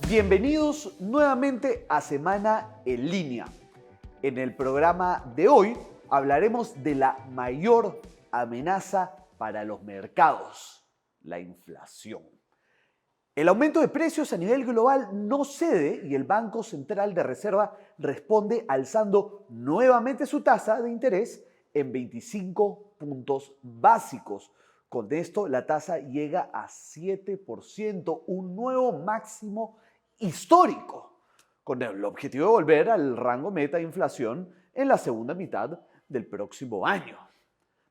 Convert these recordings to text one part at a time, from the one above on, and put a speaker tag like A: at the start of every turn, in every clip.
A: Bienvenidos nuevamente a Semana en Línea. En el programa de hoy hablaremos de la mayor amenaza para los mercados, la inflación. El aumento de precios a nivel global no cede y el Banco Central de Reserva responde alzando nuevamente su tasa de interés en 25 puntos básicos. Con esto la tasa llega a 7%, un nuevo máximo histórico, con el objetivo de volver al rango meta de inflación en la segunda mitad del próximo año.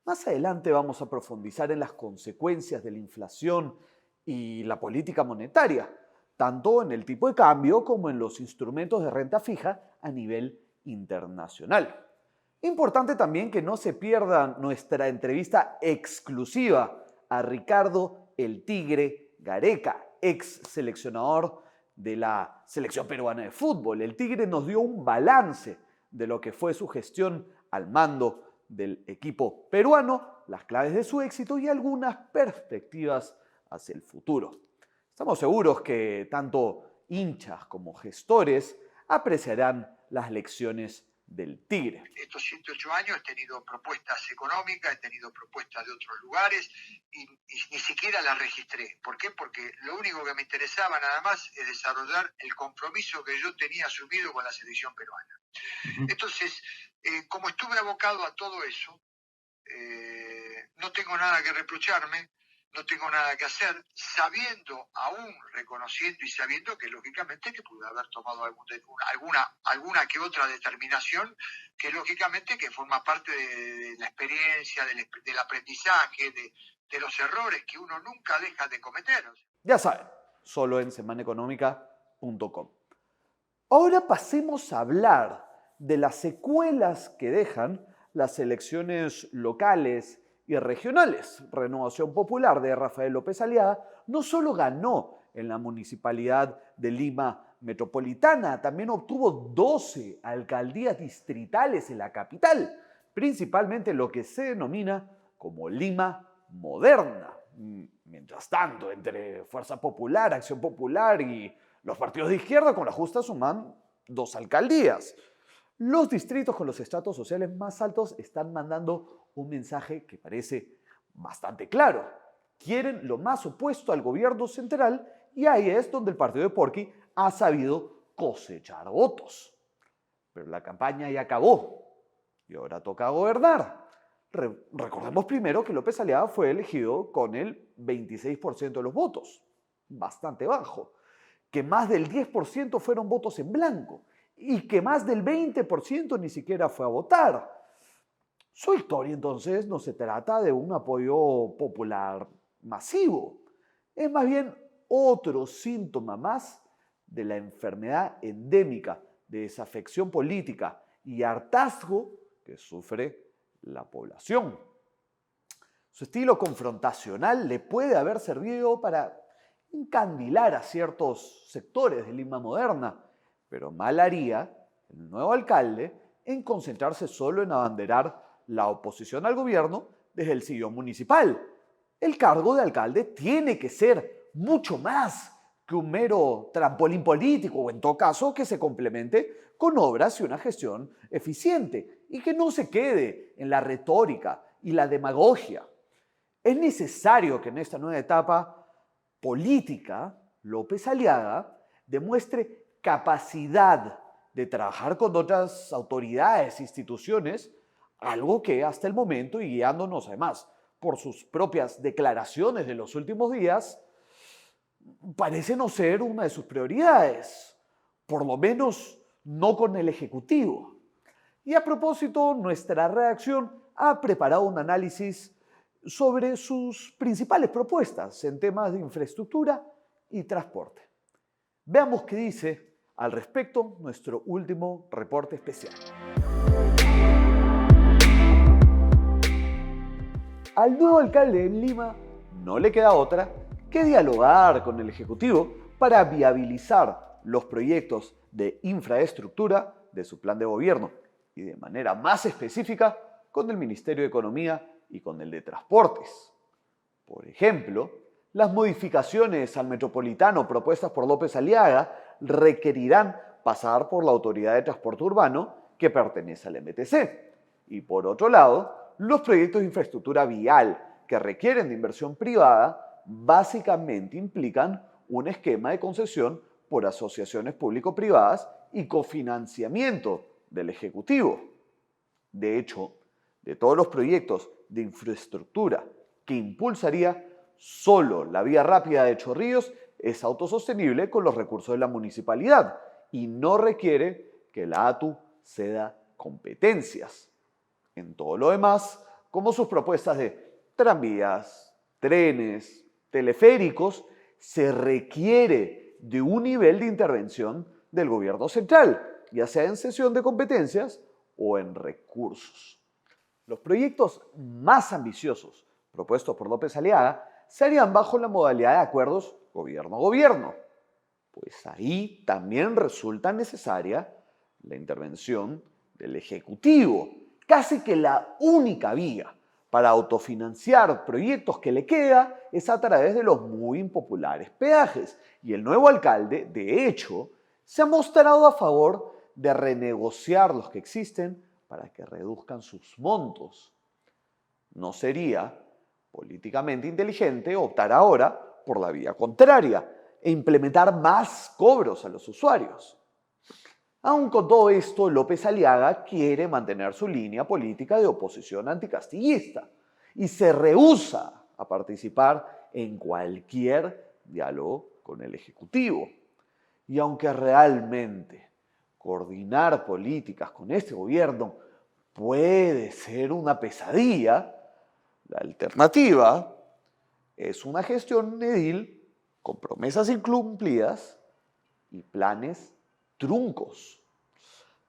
A: Más adelante vamos a profundizar en las consecuencias de la inflación y la política monetaria, tanto en el tipo de cambio como en los instrumentos de renta fija a nivel internacional. Importante también que no se pierda nuestra entrevista exclusiva a Ricardo El Tigre Gareca, ex seleccionador de la selección peruana de fútbol. El Tigre nos dio un balance de lo que fue su gestión al mando del equipo peruano, las claves de su éxito y algunas perspectivas hacia el futuro. Estamos seguros que tanto hinchas como gestores apreciarán las lecciones del Tigre.
B: Estos 108 años he tenido propuestas económicas, he tenido propuestas de otros lugares y ni siquiera las registré. ¿Por qué? Porque lo único que me interesaba nada más es desarrollar el compromiso que yo tenía asumido con la selección peruana. Entonces, como estuve abocado a todo eso, no tengo nada que reprocharme, no tengo nada que hacer, sabiendo, aún reconociendo y sabiendo que lógicamente que pude haber tomado alguna que otra determinación que lógicamente que forma parte de la experiencia, del aprendizaje, de los errores que uno nunca deja de cometer.
A: Ya saben, solo en semanaeconómica.com. Ahora pasemos a hablar de las secuelas que dejan las elecciones locales y regionales. Renovación Popular de Rafael López Aliaga no solo ganó en la Municipalidad de Lima Metropolitana, también obtuvo 12 alcaldías distritales en la capital, principalmente lo que se denomina como Lima Moderna. Mientras tanto, entre Fuerza Popular, Acción Popular y los partidos de izquierda con la justa suman 2 alcaldías. Los distritos con los estratos sociales más altos están mandando un mensaje que parece bastante claro. Quieren lo más opuesto al gobierno central y ahí es donde el partido de Porky ha sabido cosechar votos. Pero la campaña ya acabó y ahora toca gobernar. Recordemos primero que López Aliaga fue elegido con el 26% de los votos, bastante bajo, que más del 10% fueron votos en blanco y que más del 20% ni siquiera fue a votar. Su victoria, entonces, no se trata de un apoyo popular masivo. Es más bien otro síntoma más de la enfermedad endémica de desafección política y hartazgo que sufre la población. Su estilo confrontacional le puede haber servido para encandilar a ciertos sectores de Lima Moderna, pero mal haría el nuevo alcalde en concentrarse solo en abanderar la oposición al gobierno desde el sillón municipal. El cargo de alcalde tiene que ser mucho más que un mero trampolín político o en todo caso que se complemente con obras y una gestión eficiente y que no se quede en la retórica y la demagogia. Es necesario que en esta nueva etapa política López Aliaga demuestre capacidad de trabajar con otras autoridades e instituciones, algo que hasta el momento, y guiándonos además por sus propias declaraciones de los últimos días, parece no ser una de sus prioridades, por lo menos no con el Ejecutivo. Y a propósito, nuestra redacción ha preparado un análisis sobre sus principales propuestas en temas de infraestructura y transporte. Veamos qué dice al respecto nuestro último reporte especial. Al nuevo alcalde en Lima no le queda otra que dialogar con el Ejecutivo para viabilizar los proyectos de infraestructura de su plan de gobierno y de manera más específica con el Ministerio de Economía y con el de Transportes. Por ejemplo, Las modificaciones al metropolitano propuestas por López Aliaga requerirán pasar por la Autoridad de Transporte Urbano que pertenece al MTC. Y por otro lado, los proyectos de infraestructura vial que requieren de inversión privada básicamente implican un esquema de concesión por asociaciones público-privadas y cofinanciamiento del Ejecutivo. De hecho, de todos los proyectos de infraestructura que impulsaría, solo la vía rápida de Chorrillos es autosostenible con los recursos de la municipalidad y no requiere que la ATU ceda competencias. En todo lo demás, como sus propuestas de tranvías, trenes, teleféricos, se requiere de un nivel de intervención del gobierno central, ya sea en cesión de competencias o en recursos. Los proyectos más ambiciosos propuestos por López Aliaga se harían bajo la modalidad de acuerdos gobierno-gobierno, pues ahí también resulta necesaria la intervención del Ejecutivo, casi que la única vía para autofinanciar proyectos que le queda es a través de los muy impopulares peajes. Y el nuevo alcalde, de hecho, se ha mostrado a favor de renegociar los que existen para que reduzcan sus montos. No sería políticamente inteligente optar ahora por la vía contraria e implementar más cobros a los usuarios. Aun con todo esto, López Aliaga quiere mantener su línea política de oposición anticastillista y se rehúsa a participar en cualquier diálogo con el Ejecutivo. Y aunque realmente coordinar políticas con este gobierno puede ser una pesadilla, la alternativa es una gestión edil con promesas incumplidas y planes truncos.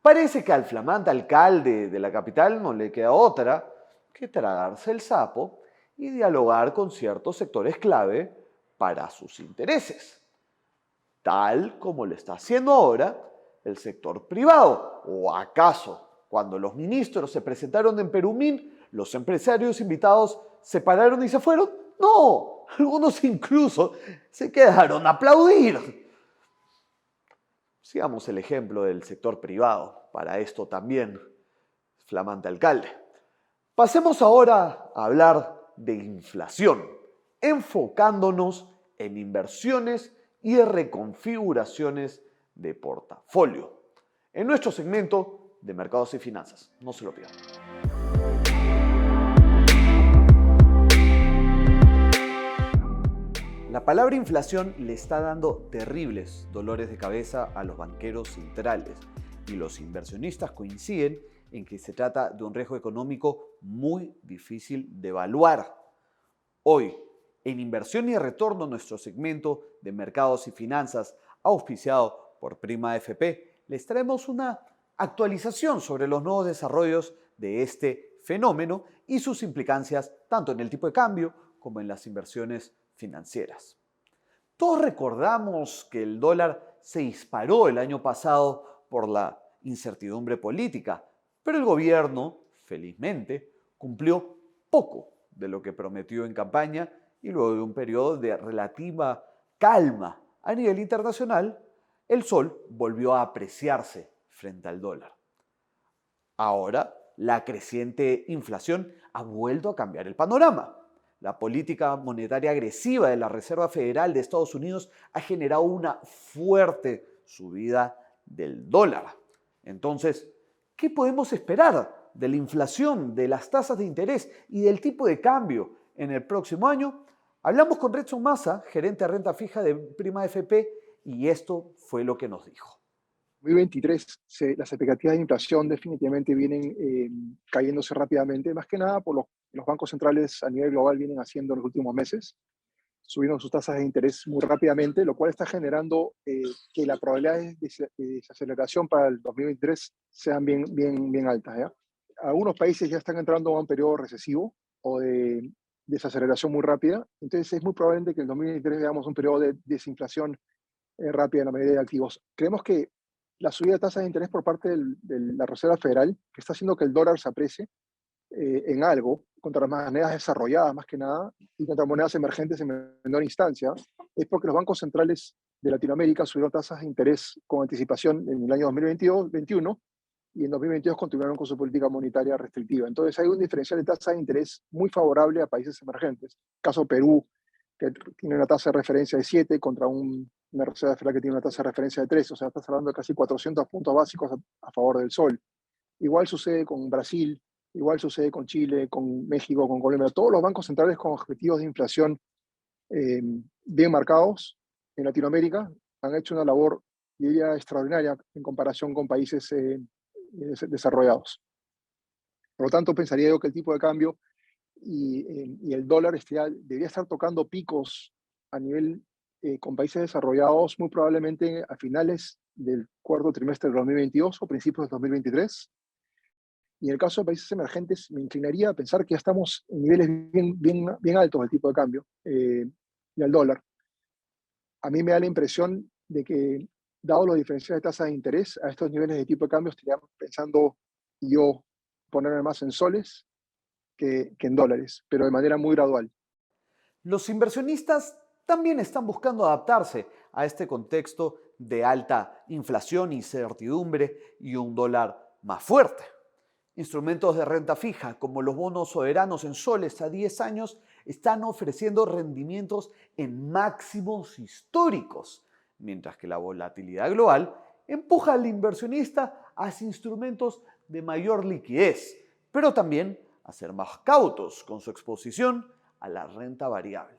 A: Parece que al flamante alcalde de la capital no le queda otra que tragarse el sapo y dialogar con ciertos sectores clave para sus intereses, tal como lo está haciendo ahora el sector privado. ¿O acaso, cuando los ministros se presentaron en Perumín, los empresarios invitados se pararon y se fueron? No, algunos incluso se quedaron a aplaudir. Sigamos el ejemplo del sector privado, para esto también, flamante alcalde. Pasemos ahora a hablar de inflación, enfocándonos en inversiones y reconfiguraciones de portafolio, en nuestro segmento de mercados y finanzas. No se lo pierdan. La palabra inflación le está dando terribles dolores de cabeza a los banqueros centrales y los inversionistas coinciden en que se trata de un riesgo económico muy difícil de evaluar. Hoy, en Inversión y Retorno, nuestro segmento de mercados y finanzas, auspiciado por Prima AFP, les traemos una actualización sobre los nuevos desarrollos de este fenómeno y sus implicancias tanto en el tipo de cambio como en las inversiones financieras. Todos recordamos que el dólar se disparó el año pasado por la incertidumbre política, pero el gobierno, felizmente, cumplió poco de lo que prometió en campaña y luego de un periodo de relativa calma a nivel internacional, el sol volvió a apreciarse frente al dólar. Ahora, la creciente inflación ha vuelto a cambiar el panorama. La política monetaria agresiva de la Reserva Federal de Estados Unidos ha generado una fuerte subida del dólar. Entonces, ¿qué podemos esperar de la inflación, de las tasas de interés y del tipo de cambio en el próximo año? Hablamos con Redson Massa, gerente de renta fija de Prima AFP, y esto fue lo que nos dijo.
C: 2023, las expectativas de inflación definitivamente vienen cayéndose rápidamente, más que nada por los bancos centrales a nivel global vienen haciendo en los últimos meses, subiendo sus tasas de interés muy rápidamente, lo cual está generando que la probabilidad de desaceleración para el 2023 sean bien altas, ¿ya? Algunos países ya están entrando a un periodo recesivo o de desaceleración muy rápida, entonces es muy probable que en el 2023 veamos un periodo de desinflación rápida en la medida de activos. Creemos que la subida de tasas de interés por parte de la Reserva Federal, que está haciendo que el dólar se aprecie, en algo contra las monedas desarrolladas más que nada y contra monedas emergentes en menor instancia, es porque los bancos centrales de Latinoamérica subieron tasas de interés con anticipación en el año 2021 y en 2022 continuaron con su política monetaria restrictiva. Entonces hay un diferencial de tasa de interés muy favorable a países emergentes. Caso Perú, que tiene una tasa de referencia de 7 contra una reserva federal que tiene una tasa de referencia de 3, o sea, estás hablando de casi 400 puntos básicos a favor del sol. Igual sucede con Brasil, igual sucede con Chile, con México, con Colombia. Todos los bancos centrales con objetivos de inflación bien marcados en Latinoamérica han hecho una labor, diría, extraordinaria en comparación con países desarrollados. Por lo tanto, pensaría yo que el tipo de cambio y el dólar debería estar tocando picos a nivel con países desarrollados muy probablemente a finales del cuarto trimestre del 2022 o principios del 2023. Y en el caso de países emergentes, me inclinaría a pensar que ya estamos en niveles bien altos del tipo de cambio y al dólar. A mí me da la impresión de que, dado los diferenciales de tasa de interés, a estos niveles de tipo de cambio estaría pensando yo ponerme más en soles que en dólares, pero de manera muy gradual.
A: Los inversionistas también están buscando adaptarse a este contexto de alta inflación, incertidumbre y un dólar más fuerte. Instrumentos de renta fija, como los bonos soberanos en soles a 10 años, están ofreciendo rendimientos en máximos históricos, mientras que la volatilidad global empuja al inversionista hacia instrumentos de mayor liquidez, pero también a ser más cautos con su exposición a la renta variable.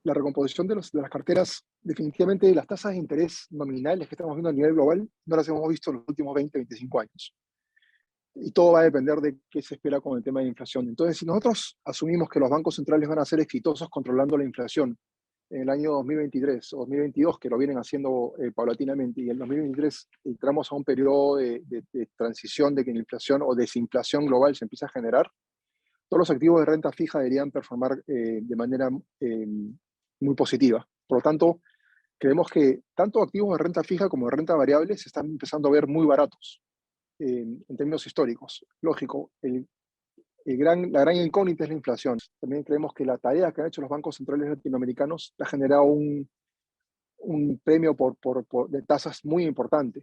C: La recomposición de las carteras, definitivamente las tasas de interés nominales que estamos viendo a nivel global, no las hemos visto en los últimos 20-25 años. Y todo va a depender de qué se espera con el tema de inflación. Entonces, si nosotros asumimos que los bancos centrales van a ser exitosos controlando la inflación en el año 2023 o 2022, que lo vienen haciendo paulatinamente, y en el 2023 entramos a un periodo de transición de que la inflación o desinflación global se empieza a generar, todos los activos de renta fija deberían performar de manera muy positiva. Por lo tanto, creemos que tanto activos de renta fija como de renta variable se están empezando a ver muy baratos en términos históricos. Lógico, la gran incógnita es la inflación. También creemos que la tarea que han hecho los bancos centrales latinoamericanos ha generado un premio de tasas muy importante,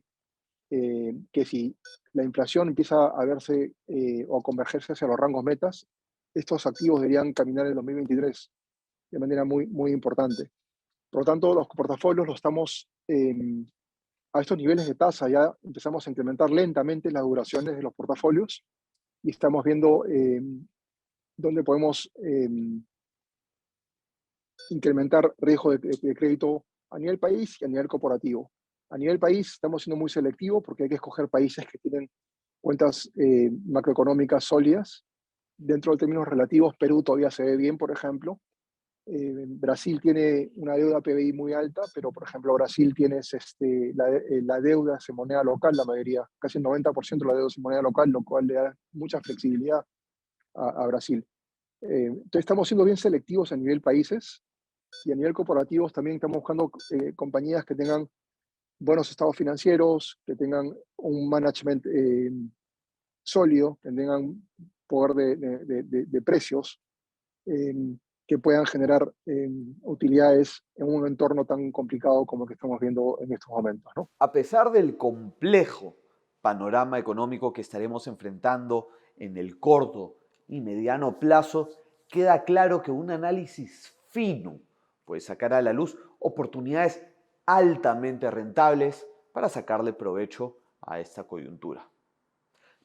C: que si la inflación empieza a verse o a convergerse hacia los rangos metas, estos activos deberían caminar en el 2023 de manera muy importante. Por lo tanto, los portafolios los estamos a estos niveles de tasa, ya empezamos a incrementar lentamente las duraciones de los portafolios y estamos viendo dónde podemos incrementar riesgo de crédito a nivel país y a nivel corporativo. A nivel país estamos siendo muy selectivos porque hay que escoger países que tienen cuentas macroeconómicas sólidas. Dentro de términos relativos, Perú todavía se ve bien, por ejemplo. Brasil tiene una deuda PBI muy alta, pero por ejemplo Brasil tiene la deuda en moneda local, la mayoría, casi el 90% de la deuda es en moneda local, lo cual le da mucha flexibilidad a Brasil. Entonces estamos siendo bien selectivos a nivel países y a nivel corporativos también estamos buscando compañías que tengan buenos estados financieros, que tengan un management sólido, que tengan poder de precios, que puedan generar utilidades en un entorno tan complicado como el que estamos viendo en estos momentos, ¿no?
A: A pesar del complejo panorama económico que estaremos enfrentando en el corto y mediano plazo, queda claro que un análisis fino puede sacar a la luz oportunidades altamente rentables para sacarle provecho a esta coyuntura.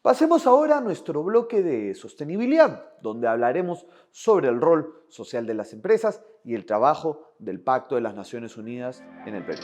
A: Pasemos ahora a nuestro bloque de sostenibilidad, donde hablaremos sobre el rol social de las empresas y el trabajo del Pacto de las Naciones Unidas en el Perú.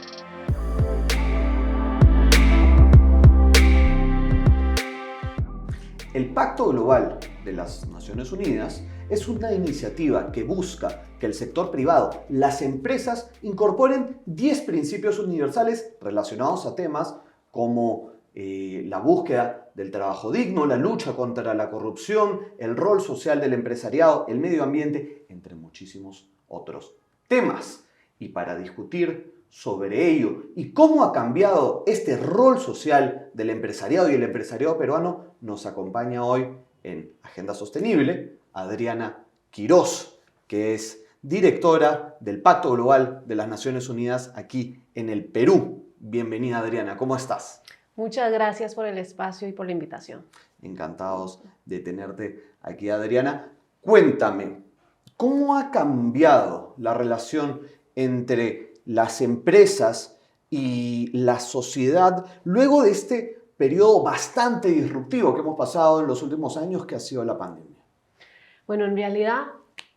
A: El Pacto Global de las Naciones Unidas es una iniciativa que busca que el sector privado, las empresas, incorporen 10 principios universales relacionados a temas como la búsqueda del trabajo digno, la lucha contra la corrupción, el rol social del empresariado, el medio ambiente, entre muchísimos otros temas. Y para discutir sobre ello y cómo ha cambiado este rol social del empresariado y el empresariado peruano, nos acompaña hoy en Agenda Sostenible, Adriana Quirós, que es directora del Pacto Global de las Naciones Unidas aquí en el Perú. Bienvenida, Adriana, ¿cómo estás?
D: Muchas gracias por el espacio y por la invitación.
A: Encantados de tenerte aquí, Adriana. Cuéntame, ¿cómo ha cambiado la relación entre las empresas y la sociedad luego de este periodo bastante disruptivo que hemos pasado en los últimos años, que ha sido la pandemia?
D: Bueno, en realidad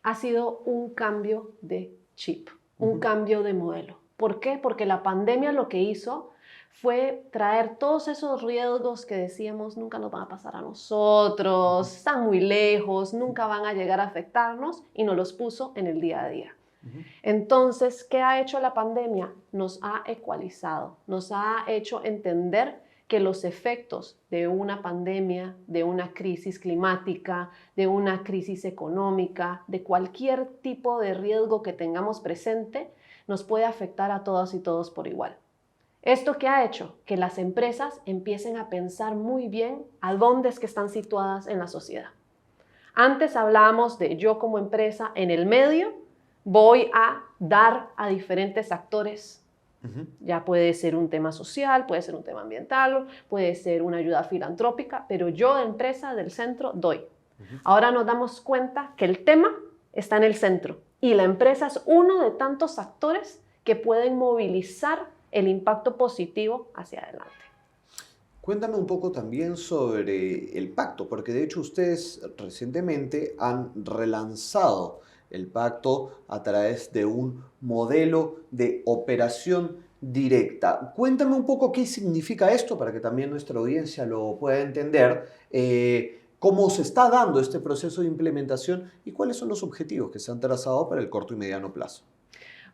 D: ha sido un cambio de chip, un cambio de modelo. ¿Por qué? Porque la pandemia lo que hizo fue traer todos esos riesgos que decíamos nunca nos van a pasar a nosotros, están muy lejos, nunca van a llegar a afectarnos, y nos los puso en el día a día. Entonces, ¿qué ha hecho la pandemia? Nos ha ecualizado, nos ha hecho entender que los efectos de una pandemia, de una crisis climática, de una crisis económica, de cualquier tipo de riesgo que tengamos presente, nos puede afectar a todas y todos por igual. ¿Esto qué ha hecho? Que las empresas empiecen a pensar muy bien a dónde es que están situadas en la sociedad. Antes hablábamos de yo como empresa en el medio, voy a dar a diferentes actores. Ya puede ser un tema social, puede ser un tema ambiental, puede ser una ayuda filantrópica, pero yo, empresa del centro, doy. Ahora nos damos cuenta que el tema está en el centro y la empresa es uno de tantos actores que pueden movilizar el impacto positivo hacia adelante.
A: Cuéntame un poco también sobre el pacto, porque de hecho ustedes recientemente han relanzado el pacto a través de un modelo de operación directa. Cuéntame un poco qué significa esto para que también nuestra audiencia lo pueda entender, cómo se está dando este proceso de implementación y cuáles son los objetivos que se han trazado para el corto y mediano plazo.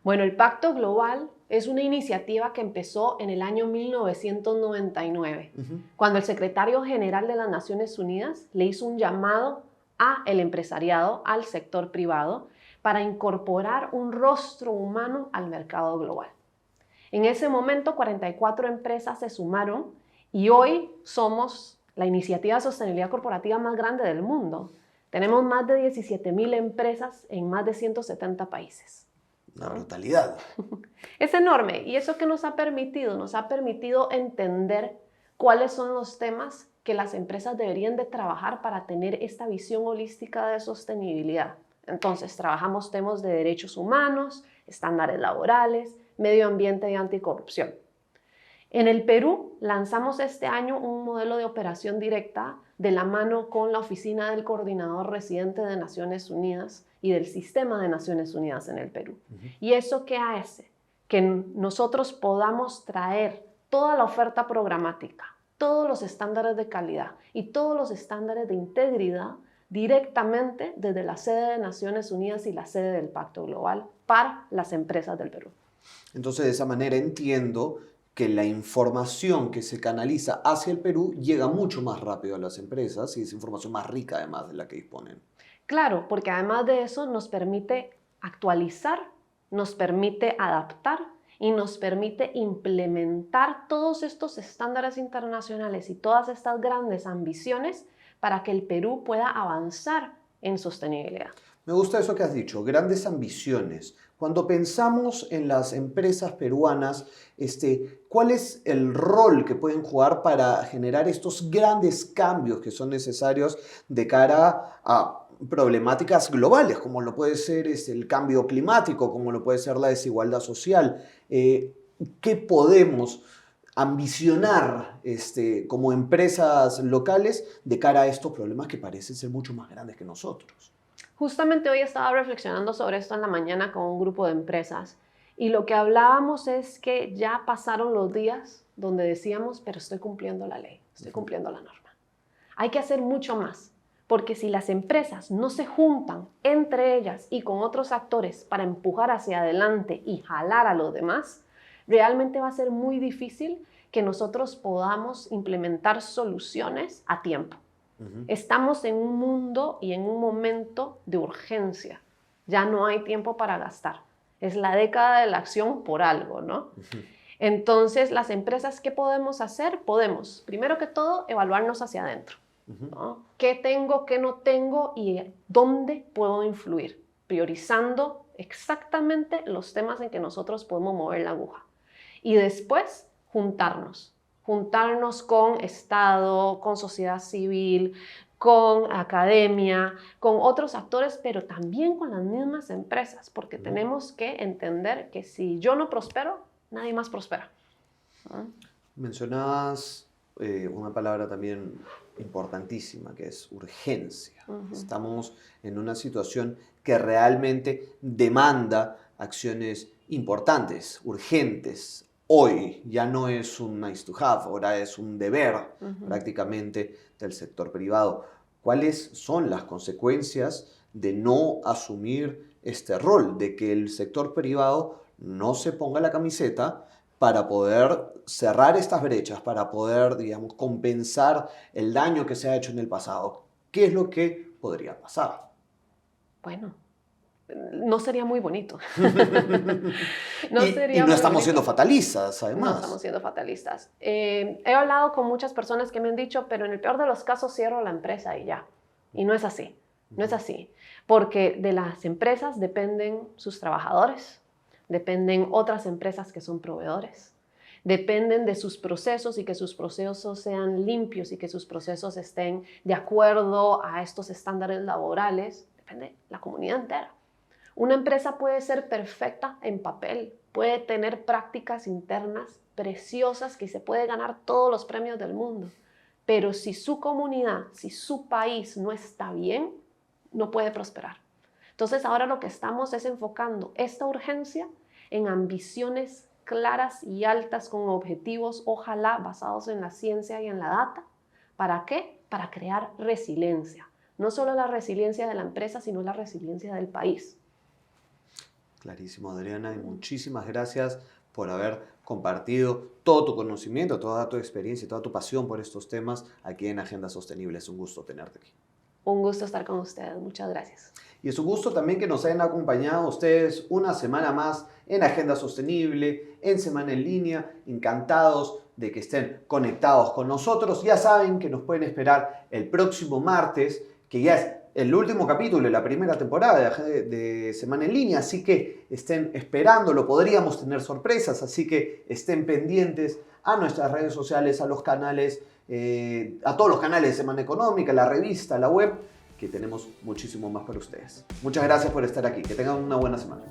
D: Bueno, el Pacto Global es una iniciativa que empezó en el año 1999, cuando el secretario general de las Naciones Unidas le hizo un llamado al empresariado, al sector privado, para incorporar un rostro humano al mercado global. En ese momento, 44 empresas se sumaron y hoy somos la iniciativa de sostenibilidad corporativa más grande del mundo. Tenemos más de 17,000 empresas en más de 170 países.
A: Una brutalidad.
D: Es enorme. ¿Y eso qué nos ha permitido? Nos ha permitido entender cuáles son los temas que las empresas deberían de trabajar para tener esta visión holística de sostenibilidad. Entonces, trabajamos temas de derechos humanos, estándares laborales, medio ambiente y anticorrupción. En el Perú lanzamos este año un modelo de operación directa de la mano con la Oficina del Coordinador Residente de Naciones Unidas y del Sistema de Naciones Unidas en el Perú. ¿Y eso qué hace? Que nosotros podamos traer toda la oferta programática, todos los estándares de calidad y todos los estándares de integridad directamente desde la sede de Naciones Unidas y la sede del Pacto Global para las empresas del Perú.
A: Entonces, de esa manera entiendo que la información que se canaliza hacia el Perú llega mucho más rápido a las empresas y es información más rica además de la que disponen.
D: Claro, porque además de eso nos permite actualizar, nos permite adaptar y nos permite implementar todos estos estándares internacionales y todas estas grandes ambiciones para que el Perú pueda avanzar en sostenibilidad.
A: Me gusta eso que has dicho, grandes ambiciones. Cuando pensamos en las empresas peruanas, ¿cuál es el rol que pueden jugar para generar estos grandes cambios que son necesarios de cara a problemáticas globales, como lo puede ser el cambio climático, como lo puede ser la desigualdad social? ¿Qué podemos ambicionar como empresas locales de cara a estos problemas que parecen ser mucho más grandes que nosotros?
D: Justamente hoy estaba reflexionando sobre esto en la mañana con un grupo de empresas y lo que hablábamos es que ya pasaron los días donde decíamos, pero estoy cumpliendo la ley, estoy cumpliendo la norma. Hay que hacer mucho más, porque si las empresas no se juntan entre ellas y con otros actores para empujar hacia adelante y jalar a los demás, realmente va a ser muy difícil que nosotros podamos implementar soluciones a tiempo. Estamos en un mundo y en un momento de urgencia. Ya no hay tiempo para gastar. Es la década de la acción por algo, ¿no? Entonces, las empresas, ¿qué podemos hacer? Podemos, primero que todo, evaluarnos hacia adentro. ¿no? ¿Qué tengo, qué no tengo y dónde puedo influir? Priorizando exactamente los temas en que nosotros podemos mover la aguja. Y después juntarnos con Estado, con sociedad civil, con academia, con otros actores, pero también con las mismas empresas, porque tenemos que entender que si yo no prospero, nadie más prospera.
E: Mencionabas una palabra también importantísima, que es urgencia. Estamos en una situación que realmente demanda acciones importantes, urgentes. Hoy ya no es un nice to have, ahora es un deber prácticamente del sector privado. ¿Cuáles son las consecuencias de no asumir este rol, de que el sector privado no se ponga la camiseta para poder cerrar estas brechas, para poder, digamos, compensar el daño que se ha hecho en el pasado? ¿Qué es lo que podría pasar?
D: Bueno, no sería muy bonito.
E: Y no estamos siendo fatalistas, además.
D: No estamos siendo fatalistas. He hablado con muchas personas que me han dicho, pero en el peor de los casos cierro la empresa y ya. Y no es así. No es así. Porque de las empresas dependen sus trabajadores, dependen otras empresas que son proveedores, dependen de sus procesos y que sus procesos sean limpios y que sus procesos estén de acuerdo a estos estándares laborales. Depende la comunidad entera. Una empresa puede ser perfecta en papel, puede tener prácticas internas preciosas que se puede ganar todos los premios del mundo, pero si su comunidad, si su país no está bien, no puede prosperar. Entonces ahora lo que estamos es enfocando esta urgencia en ambiciones claras y altas con objetivos, ojalá basados en la ciencia y en la data. ¿Para qué? Para crear resiliencia. No solo la resiliencia de la empresa, sino la resiliencia del país.
E: Clarísimo, Adriana, y muchísimas gracias por haber compartido todo tu conocimiento, toda tu experiencia, toda tu pasión por estos temas aquí en Agenda Sostenible. Es un gusto tenerte aquí.
D: Un gusto estar con ustedes. Muchas gracias.
E: Y es un gusto también que nos hayan acompañado ustedes una semana más en Agenda Sostenible, en Semana en Línea. Encantados de que estén conectados con nosotros. Ya saben que nos pueden esperar el próximo martes, que ya es el último capítulo de la primera temporada de Semana en Línea, así que estén esperándolo, podríamos tener sorpresas, así que estén pendientes a nuestras redes sociales, a los canales, a todos los canales de Semana Económica, la revista, la web, que tenemos muchísimo más para ustedes. Muchas gracias por estar aquí, que tengan una buena semana.